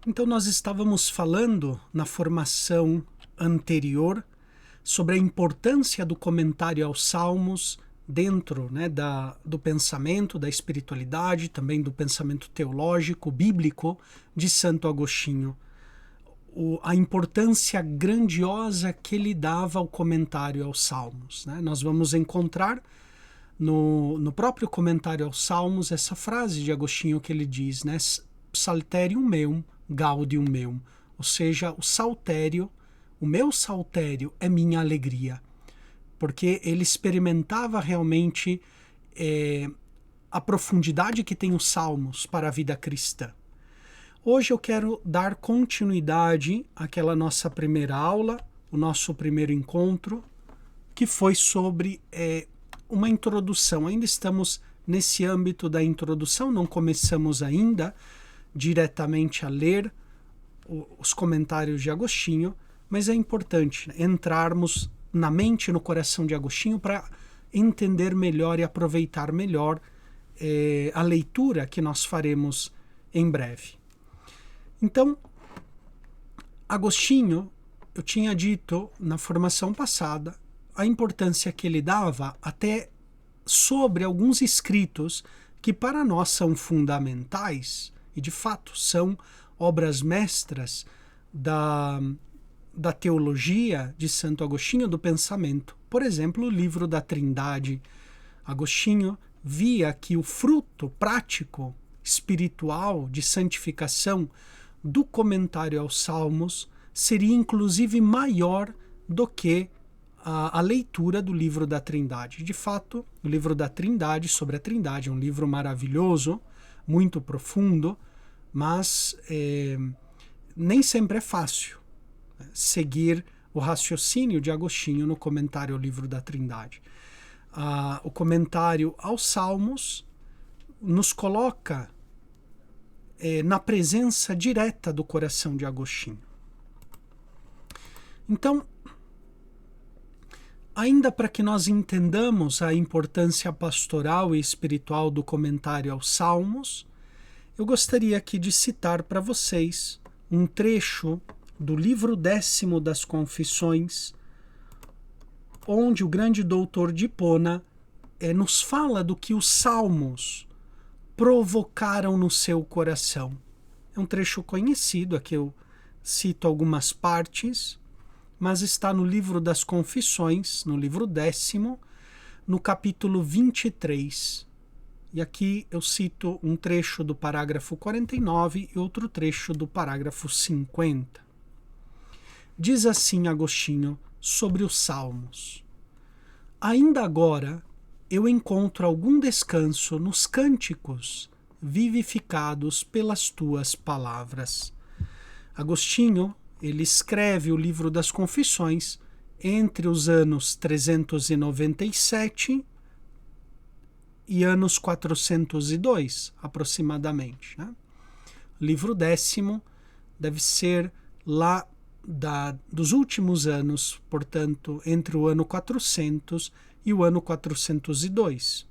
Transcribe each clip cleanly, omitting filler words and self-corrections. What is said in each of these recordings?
Então, nós estávamos falando na formação anterior sobre a importância do comentário aos Salmos dentro, né, do pensamento, da espiritualidade, também do pensamento teológico, bíblico de Santo Agostinho. A importância grandiosa que ele dava ao comentário aos Salmos, né? Nós vamos encontrar no próprio comentário aos Salmos essa frase de Agostinho que ele diz, né? Psalterium meum, gaudium meum, ou seja, o saltério, o meu saltério é minha alegria, porque ele experimentava realmente a profundidade que tem os Salmos para a vida cristã. Hoje eu quero dar continuidade àquela nossa primeira aula, o nosso primeiro encontro, que foi sobre uma introdução. Ainda estamos nesse âmbito da introdução, não começamos ainda diretamente a ler os comentários de Agostinho, mas é importante entrarmos na mente e no coração de Agostinho para entender melhor e aproveitar melhor a leitura que nós faremos em breve. Então, Agostinho, eu tinha dito na formação passada, a importância que ele dava até sobre alguns escritos que para nós são fundamentais, e de fato são obras mestras da teologia de Santo Agostinho, do pensamento. Por exemplo, o livro da Trindade. Agostinho via que o fruto prático, espiritual, de santificação do comentário aos Salmos seria inclusive maior do que a leitura do livro da Trindade. De fato, o livro da Trindade, sobre a Trindade, é um livro maravilhoso, muito profundo, mas nem sempre é fácil seguir o raciocínio de Agostinho no comentário ao livro da Trindade. O comentário aos Salmos nos coloca na presença direta do coração de Agostinho. Então, ainda para que nós entendamos a importância pastoral e espiritual do comentário aos Salmos, eu gostaria aqui de citar para vocês um trecho do livro 10º das Confissões, onde o grande doutor de Hipona nos fala do que os Salmos provocaram no seu coração. É um trecho conhecido, aqui eu cito algumas partes, mas está no livro das Confissões, no livro 10º, no capítulo 23. E aqui eu cito um trecho do parágrafo 49 e outro trecho do parágrafo 50. Diz assim Agostinho sobre os Salmos: ainda agora eu encontro algum descanso nos cânticos vivificados pelas tuas palavras. Agostinho, ele escreve o livro das Confissões entre os anos 397 e anos 402, aproximadamente, né? O livro 10º deve ser lá dos últimos anos, portanto, entre o ano 400 e o ano 402.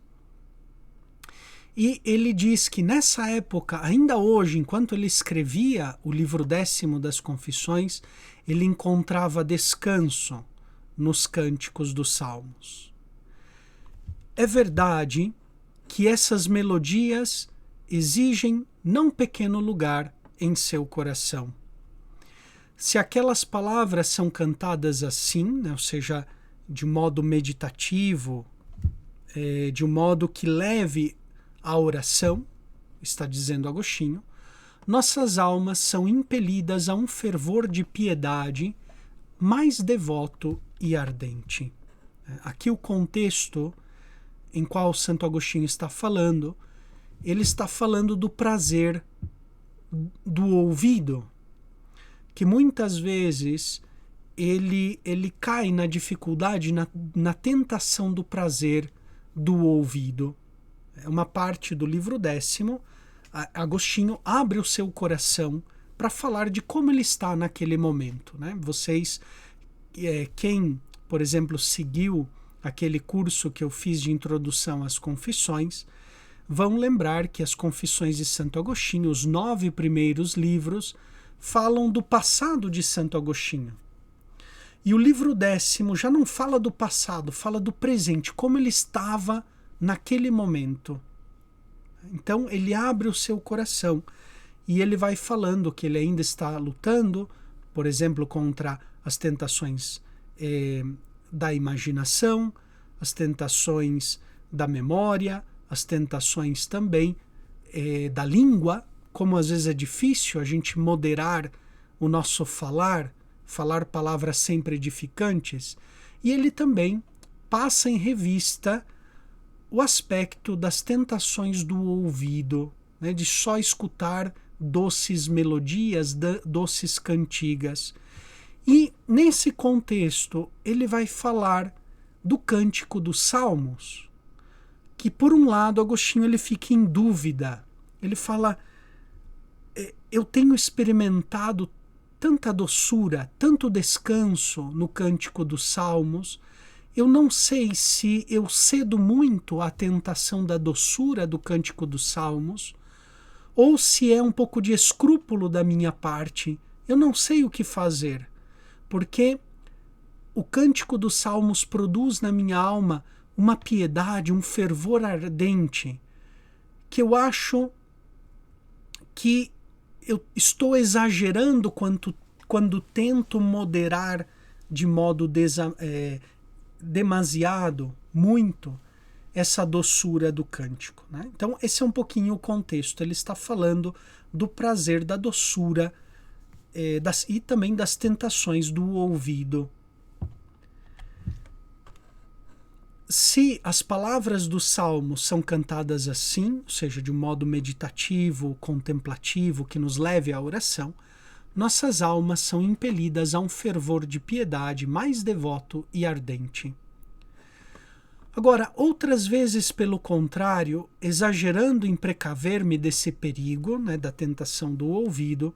E ele diz que nessa época, ainda hoje, enquanto ele escrevia o livro 10º das Confissões, ele encontrava descanso nos cânticos dos Salmos. É verdade que essas melodias exigem não pequeno lugar em seu coração. Se aquelas palavras são cantadas assim, né, ou seja, de modo meditativo, de um modo que leve à oração, está dizendo Agostinho, nossas almas são impelidas a um fervor de piedade mais devoto e ardente. Aqui o contexto em qual Santo Agostinho está falando, ele está falando do prazer do ouvido, que muitas vezes ele cai na dificuldade, na tentação do prazer do ouvido. É uma parte do livro 10º, Agostinho abre o seu coração para falar de como ele está naquele momento, né? Vocês, quem, por exemplo, seguiu aquele curso que eu fiz de introdução às confissões, vão lembrar que as Confissões de Santo Agostinho, os 9 primeiros livros, falam do passado de Santo Agostinho. E o livro 10º já não fala do passado, fala do presente, como ele estava naquele momento. Então ele abre o seu coração e ele vai falando que ele ainda está lutando, por exemplo, contra as tentações da imaginação, as tentações da memória, as tentações também da língua, como às vezes é difícil a gente moderar o nosso falar palavras sempre edificantes, e ele também passa em revista o aspecto das tentações do ouvido, né, de só escutar doces melodias, doces cantigas. E nesse contexto ele vai falar do Cântico dos Salmos, que por um lado Agostinho ele fica em dúvida. Ele fala: eu tenho experimentado tanta doçura, tanto descanso no Cântico dos Salmos, eu não sei se eu cedo muito à tentação da doçura do Cântico dos Salmos, ou se é um pouco de escrúpulo da minha parte. Eu não sei o que fazer, porque o Cântico dos Salmos produz na minha alma uma piedade, um fervor ardente, que eu acho que eu estou exagerando quando tento moderar de modo demasiado, muito, essa doçura do cântico, né? Então esse é um pouquinho o contexto. Ele está falando do prazer, da doçura e também das tentações do ouvido. Se as palavras dos salmos são cantadas assim, ou seja, de um modo meditativo, contemplativo, que nos leve à oração, nossas almas são impelidas a um fervor de piedade mais devoto e ardente. Agora, outras vezes, pelo contrário, exagerando em precaver-me desse perigo, né, da tentação do ouvido,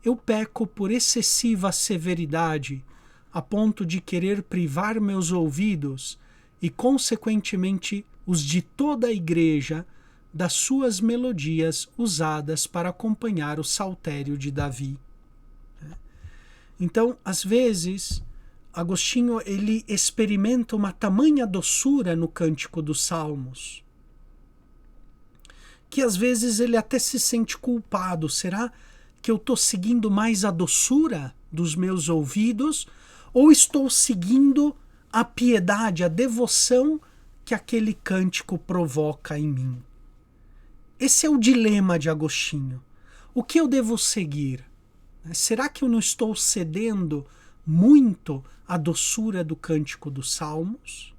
eu peco por excessiva severidade, a ponto de querer privar meus ouvidos e, consequentemente, os de toda a igreja, das suas melodias usadas para acompanhar o saltério de Davi. Então, às vezes, Agostinho ele experimenta uma tamanha doçura no Cântico dos Salmos, que às vezes ele até se sente culpado. Será que eu estou seguindo mais a doçura dos meus ouvidos, ou estou seguindo a piedade, a devoção que aquele cântico provoca em mim? Esse é o dilema de Agostinho. O que eu devo seguir? Será que eu não estou cedendo muito à doçura do Cântico dos Salmos?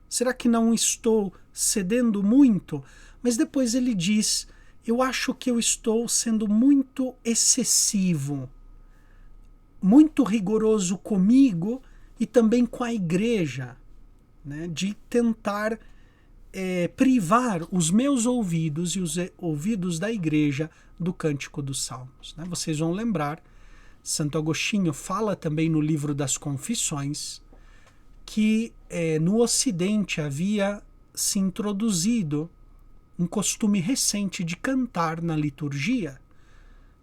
Será que não estou cedendo muito? Mas depois ele diz: eu acho que eu estou sendo muito excessivo, muito rigoroso comigo e também com a igreja, né, de tentar privar os meus ouvidos e os ouvidos da igreja do Cântico dos Salmos. Né? Vocês vão lembrar, Santo Agostinho fala também no livro das Confissões que no Ocidente havia se introduzido um costume recente de cantar na liturgia,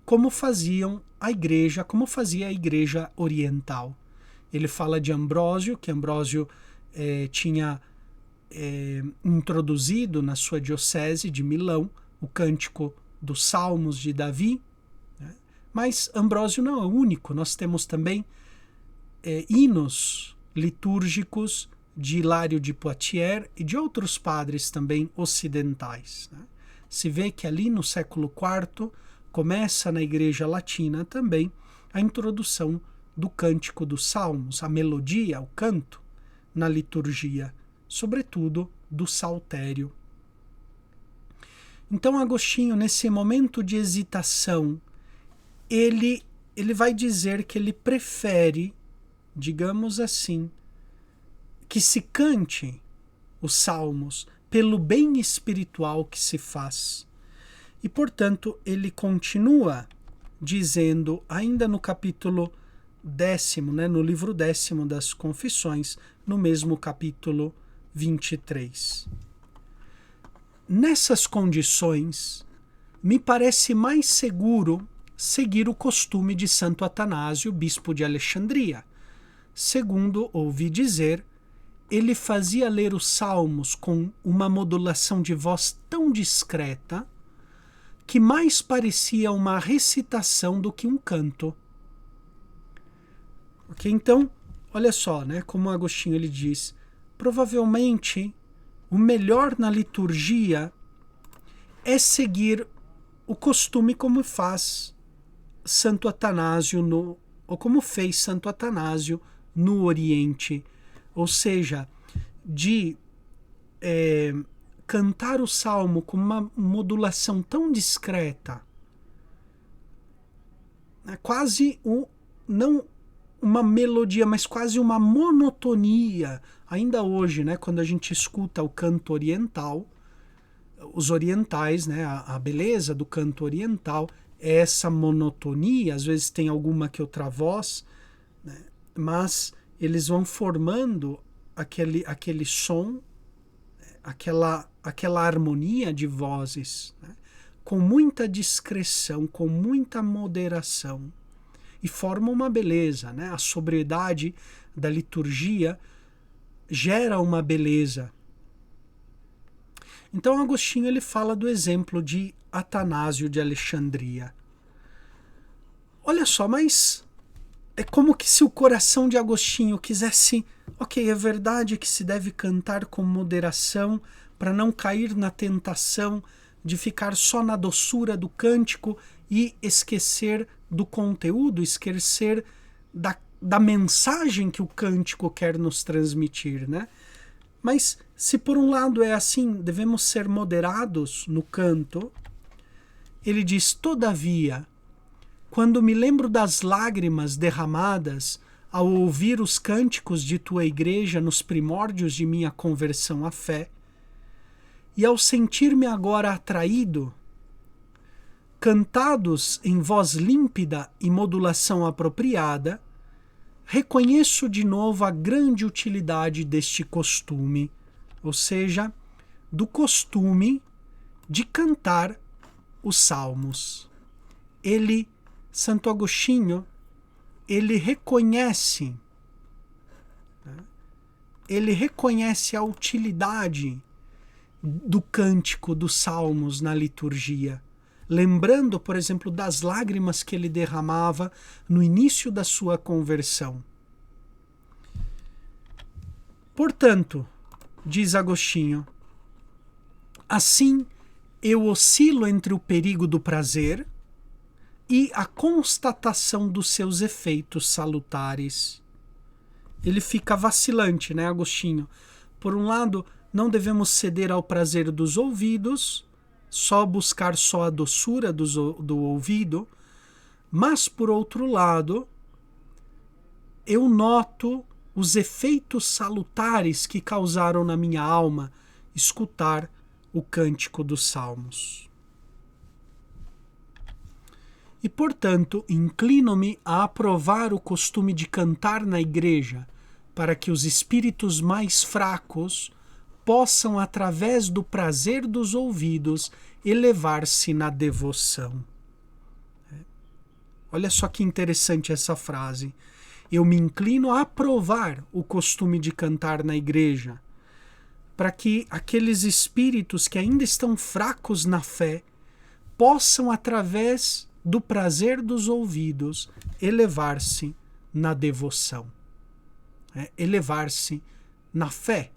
como fazia a igreja oriental. Ele fala de Ambrósio, que Ambrósio tinha introduzido na sua diocese de Milão o Cântico dos Salmos de Davi, né? Mas Ambrósio não é o único. Nós temos também hinos litúrgicos de Hilário de Poitiers e de outros padres também ocidentais, né? Se vê que ali no século IV começa na Igreja Latina também a introdução do Cântico dos Salmos, a melodia, o canto, na liturgia, sobretudo do saltério. Então Agostinho, nesse momento de hesitação, ele vai dizer que ele prefere, digamos assim, que se cante os salmos pelo bem espiritual que se faz. E, portanto, ele continua dizendo, ainda no capítulo 10º, né, no livro 10º das Confissões, no mesmo capítulo 23. Nessas condições, me parece mais seguro seguir o costume de Santo Atanásio, bispo de Alexandria. Segundo ouvi dizer, ele fazia ler os salmos com uma modulação de voz tão discreta que mais parecia uma recitação do que um canto. Ok, então, olha só, né, como Agostinho ele diz, provavelmente o melhor na liturgia é seguir o costume como faz Santo Atanásio ou como fez Santo Atanásio no Oriente, ou seja, de cantar o salmo com uma modulação tão discreta, quase não uma melodia, mas quase uma monotonia. Ainda hoje, né, quando a gente escuta o canto oriental, os orientais, né, a beleza do canto oriental é essa monotonia, às vezes tem alguma que outra voz, né, mas eles vão formando aquele som, aquela harmonia de vozes, né, com muita discrição, com muita moderação, e formam uma beleza, né? A sobriedade da liturgia gera uma beleza. Então Agostinho ele fala do exemplo de Atanásio de Alexandria. Olha só, mas é como que se o coração de Agostinho quisesse, ok, é verdade que se deve cantar com moderação para não cair na tentação de ficar só na doçura do cântico e esquecer do conteúdo, esquecer da mensagem que o cântico quer nos transmitir, né? Mas se por um lado é assim, devemos ser moderados no canto, ele diz, todavia, quando me lembro das lágrimas derramadas ao ouvir os cânticos de tua igreja nos primórdios de minha conversão à fé, e ao sentir-me agora atraído, cantados em voz límpida e modulação apropriada, reconheço de novo a grande utilidade deste costume, ou seja, do costume de cantar os salmos. Santo Agostinho, ele reconhece a utilidade do cântico dos salmos na liturgia, lembrando, por exemplo, das lágrimas que ele derramava no início da sua conversão. Portanto, diz Agostinho, assim eu oscilo entre o perigo do prazer e a constatação dos seus efeitos salutares. Ele fica vacilante, né, Agostinho? Por um lado, não devemos ceder ao prazer dos ouvidos, buscar só a doçura do ouvido, mas, por outro lado, eu noto os efeitos salutares que causaram na minha alma escutar o cântico dos salmos. E, portanto, inclino-me a aprovar o costume de cantar na igreja, para que os espíritos mais fracos possam, através do prazer dos ouvidos, elevar-se na devoção. Olha só que interessante essa frase. Eu me inclino a aprovar o costume de cantar na igreja, para que aqueles espíritos que ainda estão fracos na fé possam, através do prazer dos ouvidos, elevar-se na devoção, elevar-se na fé,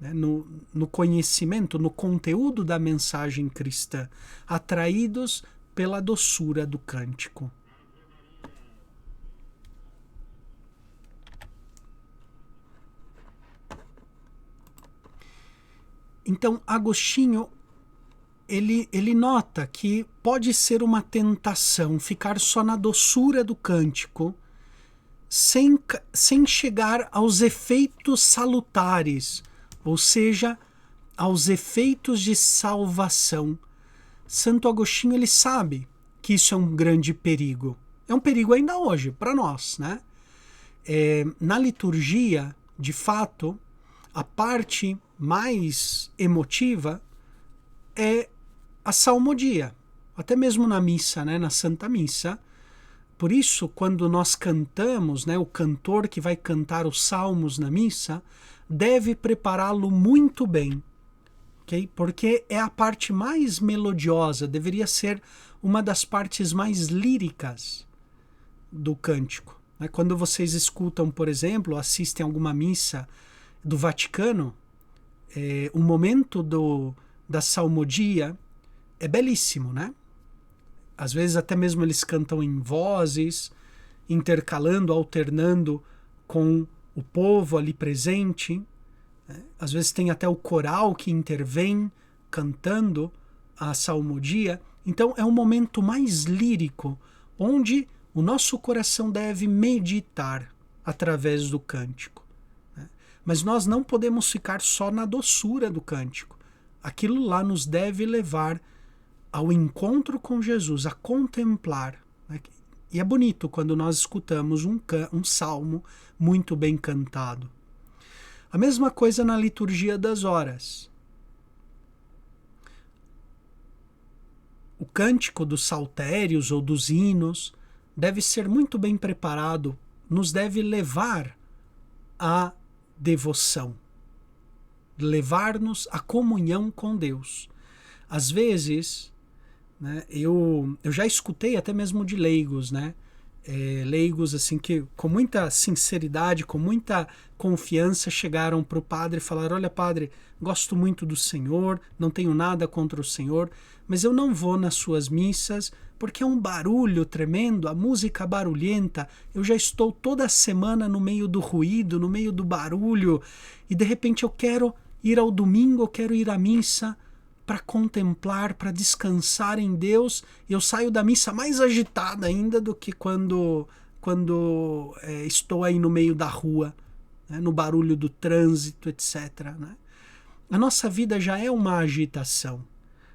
no conhecimento, no conteúdo da mensagem cristã, atraídos pela doçura do cântico. Então, Agostinho, ele nota que pode ser uma tentação ficar só na doçura do cântico, sem chegar aos efeitos salutares, ou seja, aos efeitos de salvação. Santo Agostinho, ele sabe que isso é um grande perigo. É um perigo ainda hoje para nós, né? Na liturgia, de fato, a parte mais emotiva é a salmodia, até mesmo na missa, né, na Santa Missa. Por isso, quando nós cantamos, né, o cantor que vai cantar os salmos na missa deve prepará-lo muito bem, okay? Porque é a parte mais melodiosa, deveria ser uma das partes mais líricas do cântico. Né? Quando vocês escutam, por exemplo, assistem a alguma missa do Vaticano, o momento da salmodia é belíssimo, né? Às vezes até mesmo eles cantam em vozes, intercalando, alternando com o povo ali presente. Né? Às vezes tem até o coral que intervém cantando a salmodia. Então é um momento mais lírico, onde o nosso coração deve meditar através do cântico. Né? Mas nós não podemos ficar só na doçura do cântico. Aquilo lá nos deve levar ao encontro com Jesus, a contemplar. Né? E é bonito quando nós escutamos um salmo muito bem cantado. A mesma coisa na liturgia das horas. O cântico dos saltérios ou dos hinos deve ser muito bem preparado, nos deve levar à devoção, levar-nos à comunhão com Deus. Às vezes, né, eu já escutei até mesmo de leigos, né? Leigos assim que com muita sinceridade, com muita confiança chegaram para o padre e falaram: olha, padre, gosto muito do Senhor, não tenho nada contra o Senhor, mas eu não vou nas suas missas porque é um barulho tremendo, a música barulhenta, eu já estou toda semana no meio do ruído, no meio do barulho, e de repente eu quero ir ao domingo, eu quero ir à missa para contemplar, para descansar em Deus. Eu saio da missa mais agitada ainda do que quando estou aí no meio da rua, né, no barulho do trânsito, etc. Né? A nossa vida já é uma agitação.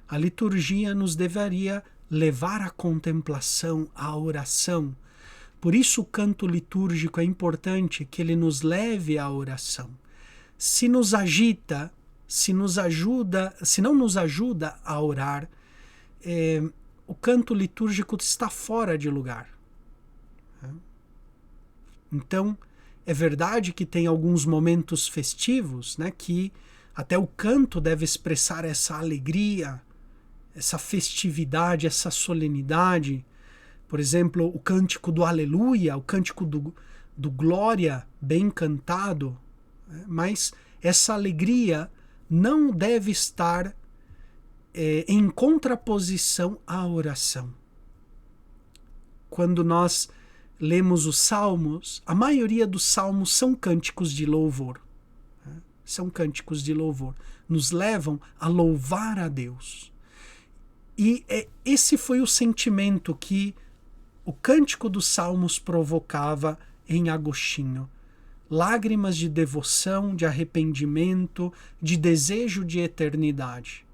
A liturgia nos deveria levar à contemplação, à oração. Por isso o canto litúrgico é importante que ele nos leve à oração. Se nos agita, se não nos ajuda a orar, o canto litúrgico está fora de lugar. Então, é verdade que tem alguns momentos festivos, né, que até o canto deve expressar essa alegria, essa festividade, essa solenidade. Por exemplo, o cântico do Aleluia, o cântico do Glória bem cantado, né, mas essa alegria não deve estar em contraposição à oração. Quando nós lemos os salmos, a maioria dos salmos são cânticos de louvor. Né? São cânticos de louvor. Nos levam a louvar a Deus. E esse foi o sentimento que o cântico dos salmos provocava em Agostinho. Lágrimas de devoção, de arrependimento, de desejo de eternidade.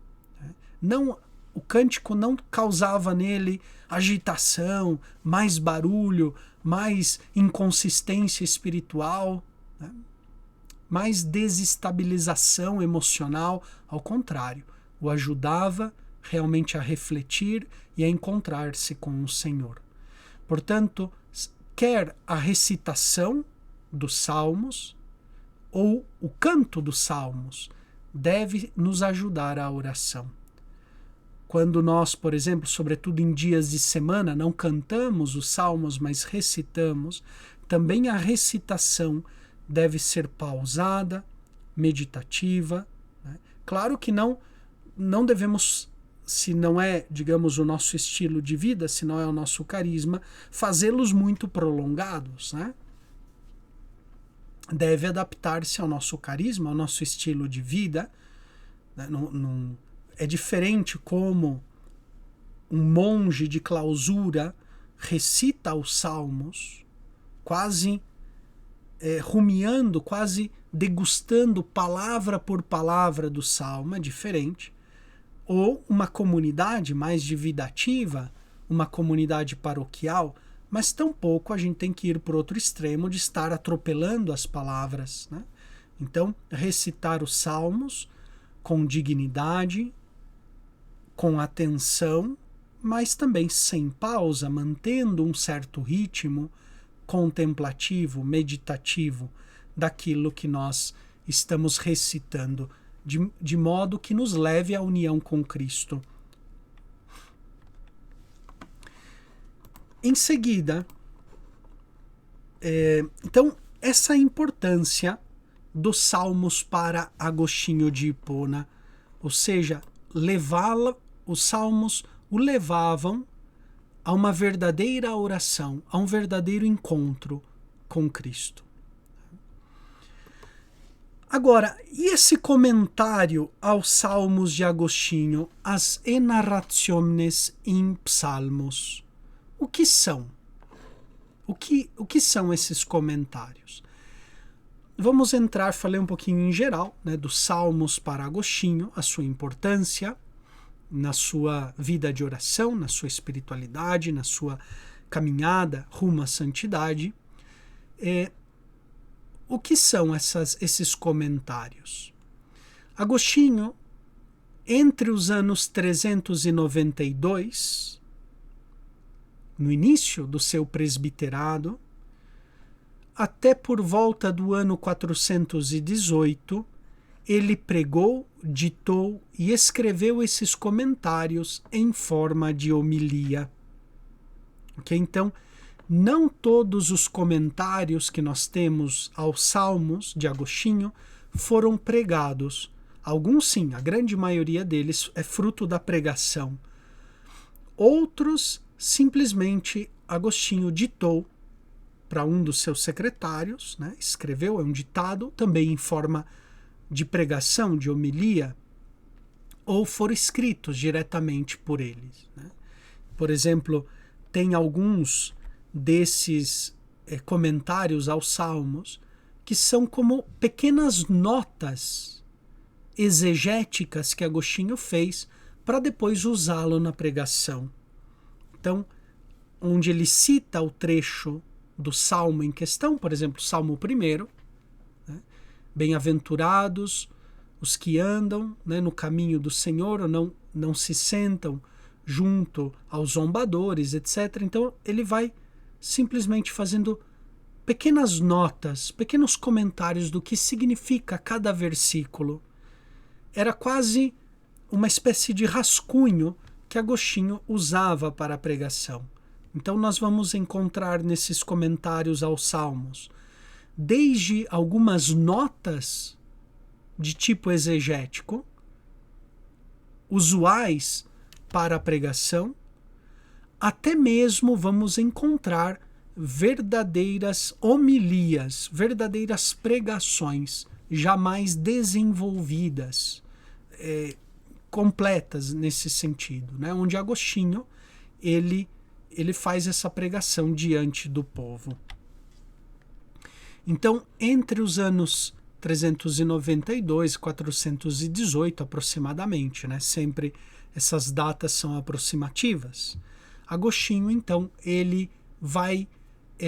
Não, o cântico não causava nele agitação, mais barulho, mais inconsistência espiritual, né? Mais desestabilização emocional. Ao contrário, o ajudava realmente a refletir e a encontrar-se com o Senhor. Portanto, quer a recitação dos salmos ou o canto dos salmos deve nos ajudar à oração. Quando nós, por exemplo, sobretudo em dias de semana, não cantamos os salmos, mas recitamos, também a recitação deve ser pausada, meditativa. Né? Claro que não devemos, se não é, digamos, o nosso estilo de vida, se não é o nosso carisma, fazê-los muito prolongados, né? Deve adaptar-se ao nosso carisma, ao nosso estilo de vida. Né? É diferente como um monge de clausura recita os salmos, quase rumiando, quase degustando palavra por palavra do salmo, é diferente. Ou uma comunidade mais de vida ativa, uma comunidade paroquial, mas tampouco a gente tem que ir para o outro extremo de estar atropelando as palavras. Né? Então, recitar os salmos com dignidade, com atenção, mas também sem pausa, mantendo um certo ritmo contemplativo, meditativo daquilo que nós estamos recitando, de modo que nos leve à união com Cristo. Em seguida, então, essa importância dos salmos para Agostinho de Hipona, ou seja, os salmos o levavam a uma verdadeira oração, a um verdadeiro encontro com Cristo. Agora, e esse comentário aos salmos de Agostinho, as enarrationes in psalmos? O que são? O que são esses comentários? Vamos entrar, falei um pouquinho em geral, né, dos salmos para Agostinho, a sua importância na sua vida de oração, na sua espiritualidade, na sua caminhada rumo à santidade. O que são esses comentários? Agostinho, entre os anos 392, no início do seu presbiterado, até por volta do ano 418, ele pregou, ditou e escreveu esses comentários em forma de homilia. Okay? Então, não todos os comentários que nós temos aos Salmos de Agostinho foram pregados. Alguns sim, a grande maioria deles é fruto da pregação. Outros, simplesmente, Agostinho ditou para um dos seus secretários, né? Escreveu, é um ditado, também em forma de pregação, de homilia, ou foram escritos diretamente por eles. Né? Por exemplo, tem alguns desses comentários aos Salmos que são como pequenas notas exegéticas que Agostinho fez para depois usá-lo na pregação. Então, onde ele cita o trecho do salmo em questão, por exemplo, Salmo 1, né? Bem-aventurados os que andam, né, no caminho do Senhor, ou não se sentam junto aos zombadores, etc. Então ele vai simplesmente fazendo pequenas notas, pequenos comentários do que significa cada versículo. Era quase uma espécie de rascunho que Agostinho usava para a pregação. Então nós vamos encontrar nesses comentários aos Salmos desde algumas notas de tipo exegético, usuais para a pregação, até mesmo vamos encontrar verdadeiras homilias, verdadeiras pregações, jamais desenvolvidas, completas nesse sentido, né? Onde Agostinho ele faz essa pregação diante do povo. Então, entre os anos 392 e 418 aproximadamente, né? Sempre essas datas são aproximativas. Agostinho, então, ele vai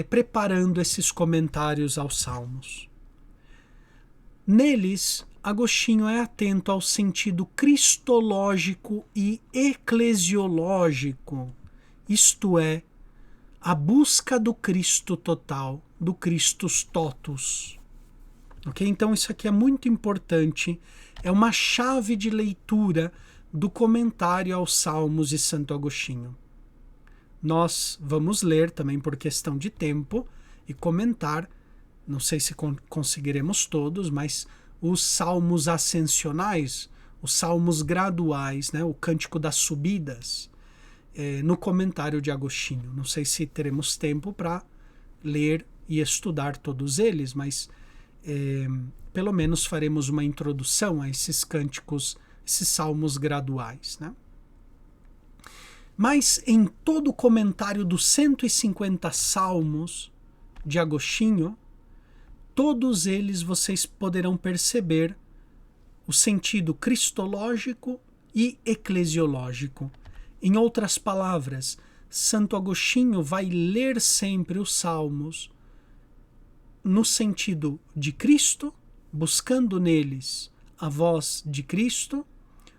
preparando esses comentários aos Salmos. Neles, Agostinho é atento ao sentido cristológico e eclesiológico, isto é, a busca do Cristo total, do Christus totus. Okay? Então isso aqui é muito importante, é uma chave de leitura do comentário aos Salmos de Santo Agostinho. Nós vamos ler também por questão de tempo e comentar, não sei se conseguiremos todos, mas os salmos ascensionais, os salmos graduais, né, o Cântico das Subidas, no comentário de Agostinho. Não sei se teremos tempo para ler e estudar todos eles, mas pelo menos faremos uma introdução a esses cânticos, esses salmos graduais, né? Mas em todo o comentário dos 150 salmos de Agostinho, todos eles vocês poderão perceber o sentido cristológico e eclesiológico. Em outras palavras, Santo Agostinho vai ler sempre os salmos no sentido de Cristo, buscando neles a voz de Cristo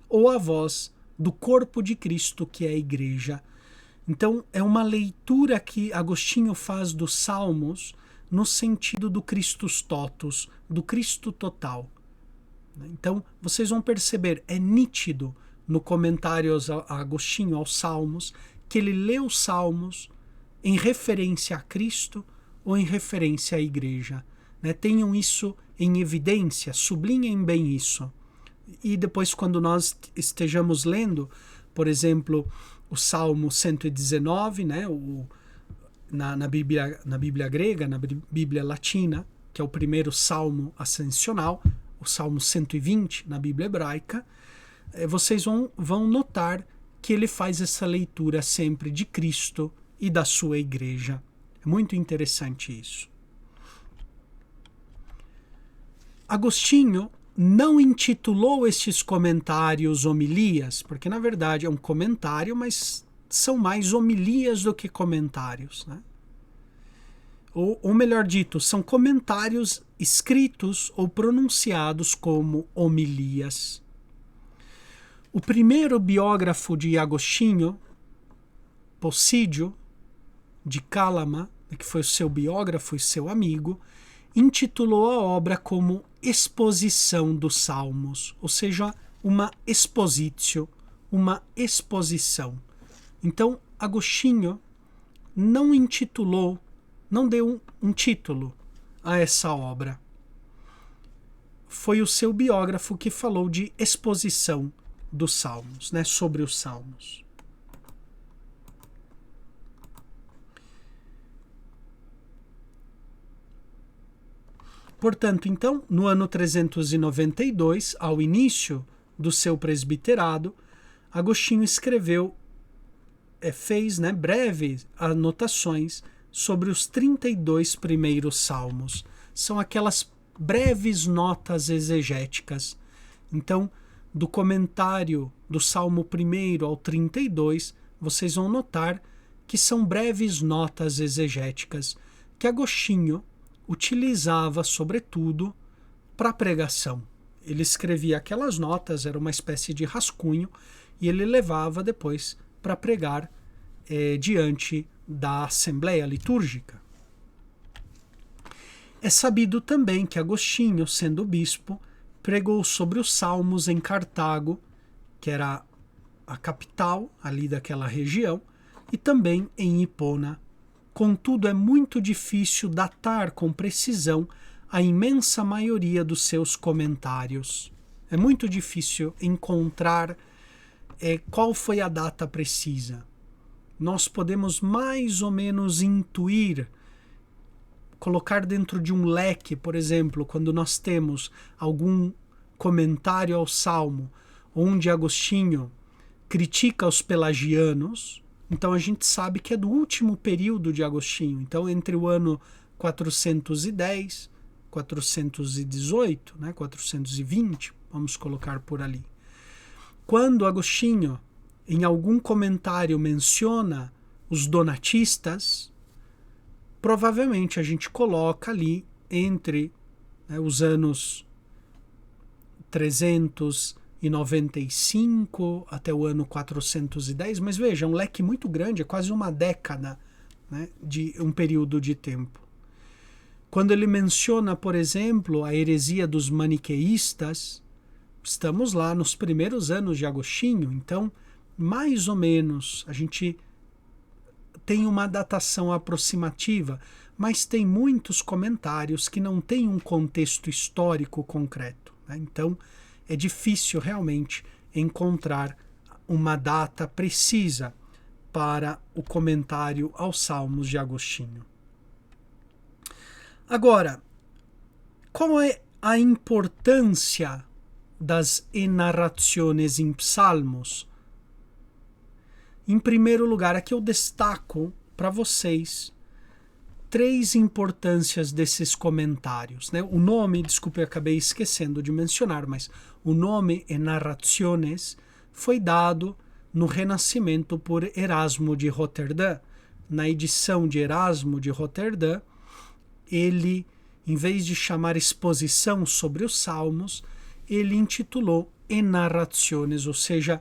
ou a voz do corpo de Cristo, que é a igreja. Então, é uma leitura que Agostinho faz dos Salmos no sentido do Christus totus, do Cristo total. Então, vocês vão perceber, é nítido no comentário a Agostinho aos Salmos, que ele lê os Salmos em referência a Cristo ou em referência à igreja. Tenham isso em evidência, sublinhem bem isso. E depois, quando nós estejamos lendo, por exemplo, o Salmo 119, na Bíblia grega, na Bíblia latina, que é o primeiro salmo ascensional, o Salmo 120 na Bíblia hebraica, vocês vão notar que ele faz essa leitura sempre de Cristo e da sua igreja. É muito interessante isso. Agostinho não intitulou estes comentários homilias, porque na verdade é um comentário, mas são mais homilias do que comentários, ou melhor dito, são comentários escritos ou pronunciados como homilias. O primeiro biógrafo de Agostinho, Possídio, de Calama, que foi o seu biógrafo e seu amigo, intitulou a obra como Exposição dos Salmos, ou seja, uma expositio, uma exposição. Então, Agostinho não intitulou, não deu um título a essa obra. Foi o seu biógrafo que falou de exposição dos Salmos, sobre os Salmos. Portanto, então, no ano 392, ao início do seu presbiterado, Agostinho fez breves anotações sobre os 32 primeiros salmos. São aquelas breves notas exegéticas. Então, do comentário do Salmo 1 ao 32, vocês vão notar que são breves notas exegéticas que Agostinho utilizava, sobretudo, para pregação. Ele escrevia aquelas notas, era uma espécie de rascunho, e ele levava depois para pregar diante da Assembleia Litúrgica. É sabido também que Agostinho, sendo bispo, pregou sobre os Salmos em Cartago, que era a capital ali daquela região, e também em Hipona. Contudo, é muito difícil datar com precisão a imensa maioria dos seus comentários. É muito difícil encontrar qual foi a data precisa. Nós podemos mais ou menos intuir, colocar dentro de um leque, por exemplo, quando nós temos algum comentário ao Salmo, onde Agostinho critica os pelagianos. Então a gente sabe que é do último período de Agostinho. Então entre o ano 410, 418, 420, vamos colocar por ali. Quando Agostinho, em algum comentário, menciona os donatistas, provavelmente a gente coloca ali entre os anos 395 até o ano 410, mas veja, um leque muito grande, é quase uma década, de um período de tempo. Quando ele menciona, por exemplo, a heresia dos maniqueístas, estamos lá nos primeiros anos de Agostinho, então, mais ou menos, a gente tem uma datação aproximativa, mas tem muitos comentários que não têm um contexto histórico concreto. Então, é difícil realmente encontrar uma data precisa para o comentário aos Salmos de Agostinho. Agora, qual é a importância das enarrações em psalmos? Em primeiro lugar, aqui eu destaco para vocês 3 importâncias desses comentários. O nome, desculpe, eu acabei esquecendo de mencionar, mas o nome Enarrações foi dado no Renascimento por Erasmo de Roterdã. Na edição de Erasmo de Roterdã, ele, em vez de chamar exposição sobre os Salmos, ele intitulou Enarrações, ou seja,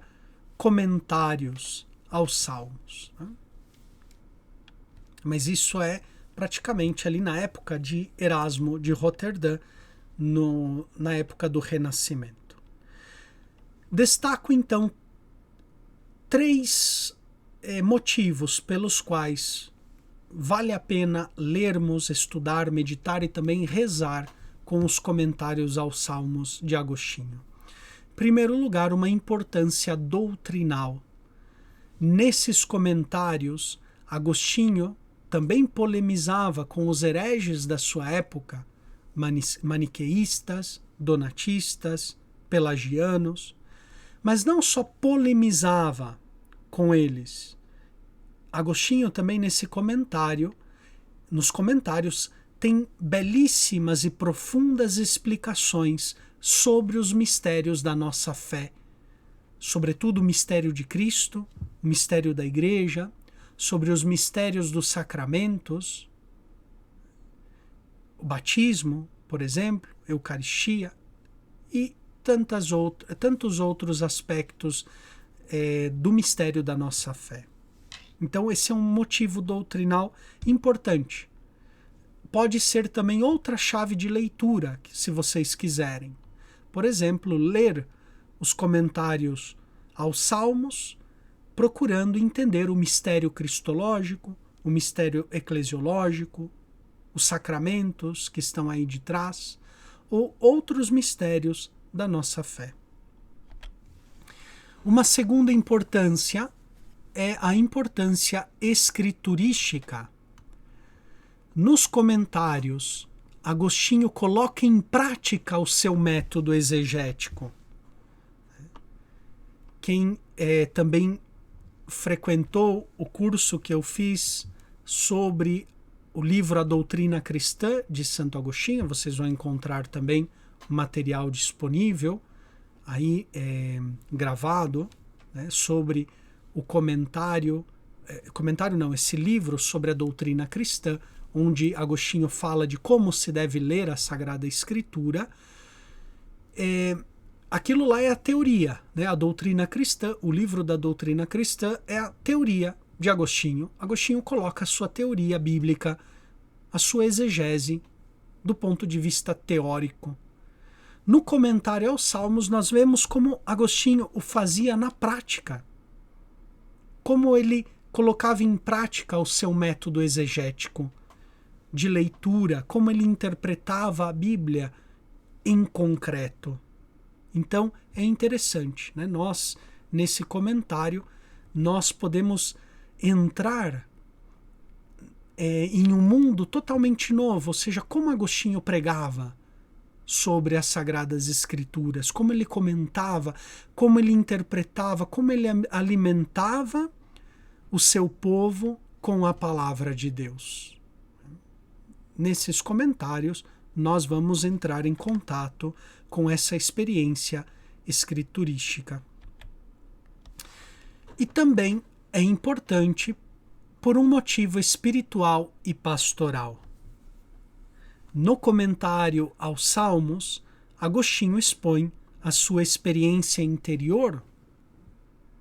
comentários aos Salmos. Né? Mas isso é praticamente ali na época de Erasmo de Roterdã, na época do Renascimento. Destaco então 3 motivos pelos quais vale a pena lermos, estudar, meditar e também rezar com os comentários aos Salmos de Agostinho. Em primeiro lugar, uma importância doutrinal. Nesses comentários, Agostinho também polemizava com os hereges da sua época, maniqueístas, donatistas, pelagianos, mas não só polemizava com eles. Agostinho também nos comentários, tem belíssimas e profundas explicações sobre os mistérios da nossa fé, sobretudo o mistério de Cristo, o mistério da Igreja, sobre os mistérios dos sacramentos, o batismo, por exemplo, Eucaristia e tantos outros aspectos do mistério da nossa fé. Então esse é um motivo doutrinal importante. Pode ser também outra chave de leitura, se vocês quiserem. Por exemplo, ler os comentários aos Salmos, procurando entender o mistério cristológico, o mistério eclesiológico, os sacramentos que estão aí de trás, ou outros mistérios da nossa fé. Uma segunda importância é a importância escriturística. Nos comentários, Agostinho coloca em prática o seu método exegético. Quem também frequentou o curso que eu fiz sobre o livro A Doutrina Cristã de Santo Agostinho, vocês vão encontrar também material disponível aí gravado, né, sobre o esse livro sobre a doutrina cristã, onde Agostinho fala de como se deve ler a Sagrada Escritura. Aquilo lá é a teoria, né? A doutrina cristã, o livro da doutrina cristã é a teoria de Agostinho. Agostinho coloca a sua teoria bíblica, a sua exegese, do ponto de vista teórico. No comentário aos Salmos, nós vemos como Agostinho o fazia na prática, como ele colocava em prática o seu método exegético de leitura, como ele interpretava a Bíblia em concreto. Então, é interessante, né? Nós, nesse comentário, nós podemos entrar em um mundo totalmente novo, ou seja, como Agostinho pregava sobre as Sagradas Escrituras, como ele comentava, como ele interpretava, como ele alimentava o seu povo com a palavra de Deus. Nesses comentários, nós vamos entrar em contato com essa experiência escriturística. E também é importante por um motivo espiritual e pastoral. No comentário aos Salmos, Agostinho expõe a sua experiência interior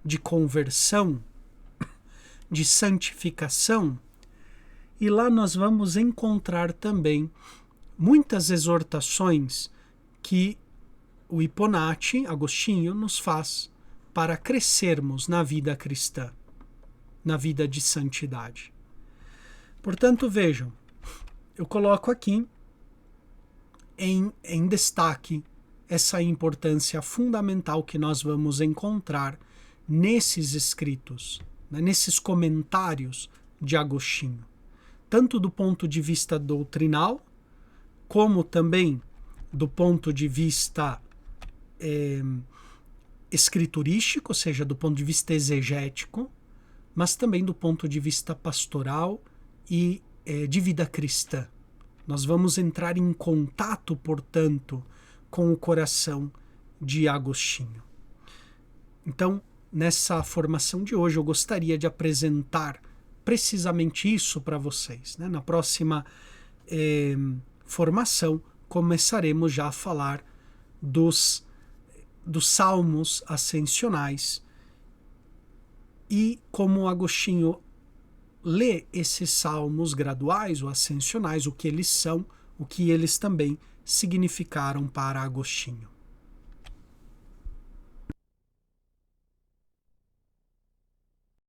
de conversão, de santificação, e lá nós vamos encontrar também muitas exortações que o Hiponate, Agostinho, nos faz para crescermos na vida cristã, na vida de santidade. Portanto, vejam, eu coloco aqui em destaque essa importância fundamental que nós vamos encontrar nesses escritos, né, nesses comentários de Agostinho, tanto do ponto de vista doutrinal, como também do ponto de vista escriturístico, ou seja, do ponto de vista exegético, mas também do ponto de vista pastoral e de vida cristã. Nós vamos entrar em contato, portanto, com o coração de Agostinho. Então, nessa formação de hoje, eu gostaria de apresentar precisamente isso para vocês, né? Na próxima formação, começaremos já a falar dos salmos ascensionais e como Agostinho lê esses salmos graduais ou ascensionais, o que eles são, o que eles também significaram para Agostinho.